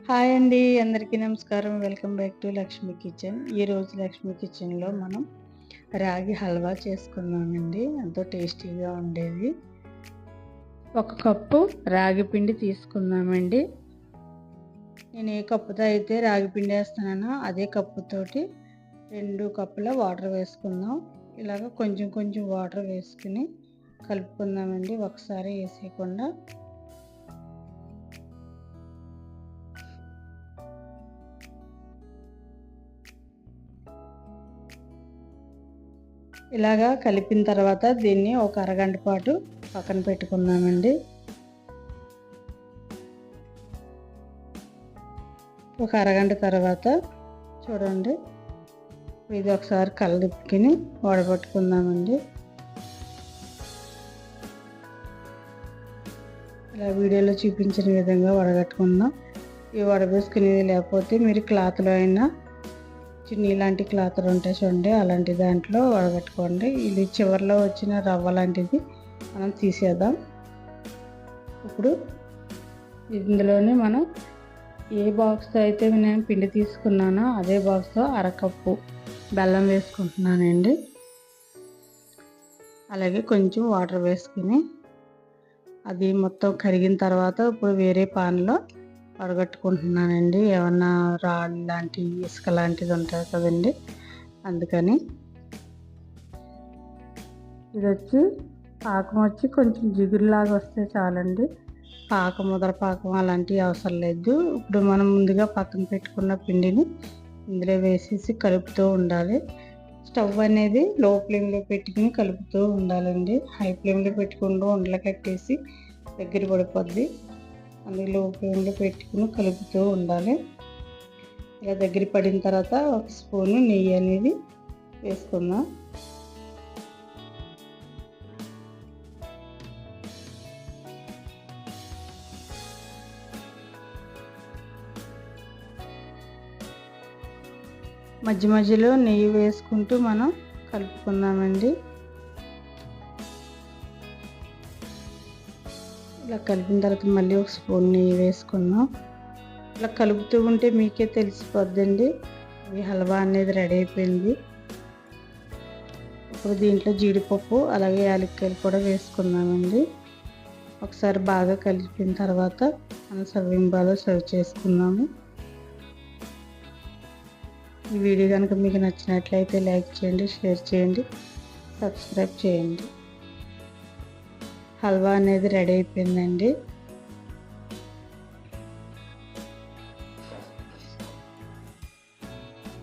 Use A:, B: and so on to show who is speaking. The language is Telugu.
A: హాయ్ అండి. అందరికీ నమస్కారం. Welcome back to Lakshmi kitchen. ఈరోజు లక్ష్మీ కిచెన్‌లో మనం రాగి హల్వా చేసుకున్నామండి. ఎంతో టేస్టీగా ఉండేది. ఒక కప్పు రాగి పిండి తీసుకున్నామండి. నేను ఏ కప్పుతో అయితే రాగి పిండి వేస్తున్నానో అదే కప్పుతోటి 2 కప్పుల వాటర్ వేసుకుందాం. ఇలాగ కొంచెం కొంచెం వాటర్ వేసుకుని కలుపుకుందామండి. ఒకసారి వేసేయకుండా. ఇలాగా కలిపిన తర్వాత దీన్ని ఒక అరగంట పాటు పక్కన పెట్టుకుందామండి. ఒక అరగంట తర్వాత చూడండి, ఇది ఒకసారి కలదిప్పుకుని వడబట్టుకుందామండి. ఇలా వీడియోలో చూపించిన విధంగా వడగట్టుకుందాం. ఇవి వడబోసుకునేది లేకపోతే మీరు క్లాత్లో అయినా చున్నీ లాంటి క్లాత్లు ఉంటాయి చూడండి, అలాంటి దాంట్లో వడగట్టుకోండి. ఇది చివరిలో వచ్చిన రవ్వ లాంటిది మనం తీసేద్దాం. ఇప్పుడు ఇందులోనే మనం ఏ బాక్స్తో అయితే నేను పిండి తీసుకున్నానో అదే బాక్స్తో అరకప్పు బెల్లం వేసుకుంటున్నానండి. అలాగే కొంచెం వాటర్ వేసుకుని అది మొత్తం కరిగిన తర్వాత ఇప్పుడు వేరే పాన్లో వడగట్టుకుంటున్నానండి. ఏమన్నా రాళ్ళు లాంటి ఇసుక లాంటిది ఉంటుంది కదండి, అందుకని. ఇది వచ్చి పాకం వచ్చి కొంచెం జిగురులాగా వస్తే చాలండి. పాకం ముద్ర పాకం అలాంటివి అవసరం లేదు. ఇప్పుడు మనం ముందుగా పక్కన పెట్టుకున్న పిండిని ఇందులో వేసేసి కలుపుతూ ఉండాలి. స్టవ్ అనేది లో ఫ్లేమ్లో పెట్టుకుని కలుపుతూ ఉండాలండి. హై ఫ్లేమ్లో పెట్టుకుంటూ ఉండలు కట్టేసి దగ్గర పడిపోద్ది. అందులో లో ఫ్లేమ్లో పెట్టుకుని కలుపుతూ ఉండాలి. ఇలా దగ్గర పడిన తర్వాత ఒక స్పూను నెయ్యి అనేది వేసుకుందాం. మధ్య మధ్యలో నెయ్యి వేసుకుంటూ మనం కలుపుకుందామండి. ఇలా కలిపిన తర్వాత మళ్ళీ ఒక స్పూన్ నెయ్యి వేసుకుందాం. ఇలా కలుపుతూ ఉంటే మీకే తెలిసిపోద్దండి ఈ హల్వా అనేది రెడీ అయిపోయింది. ఇప్పుడు దీంట్లో జీడిపప్పు అలాగే యాలక్కాయలు కూడా వేసుకుందామండి. ఒకసారి బాగా కలిపిన తర్వాత మనం సర్వింగ్ బౌల్లో సర్వ్ చేసుకుందాము. ఈ వీడియో కనుక మీకు నచ్చినట్లయితే లైక్ చేయండి, షేర్ చేయండి, సబ్స్క్రైబ్ చేయండి. హల్వా అనేది రెడీ అయిపోయిందండి.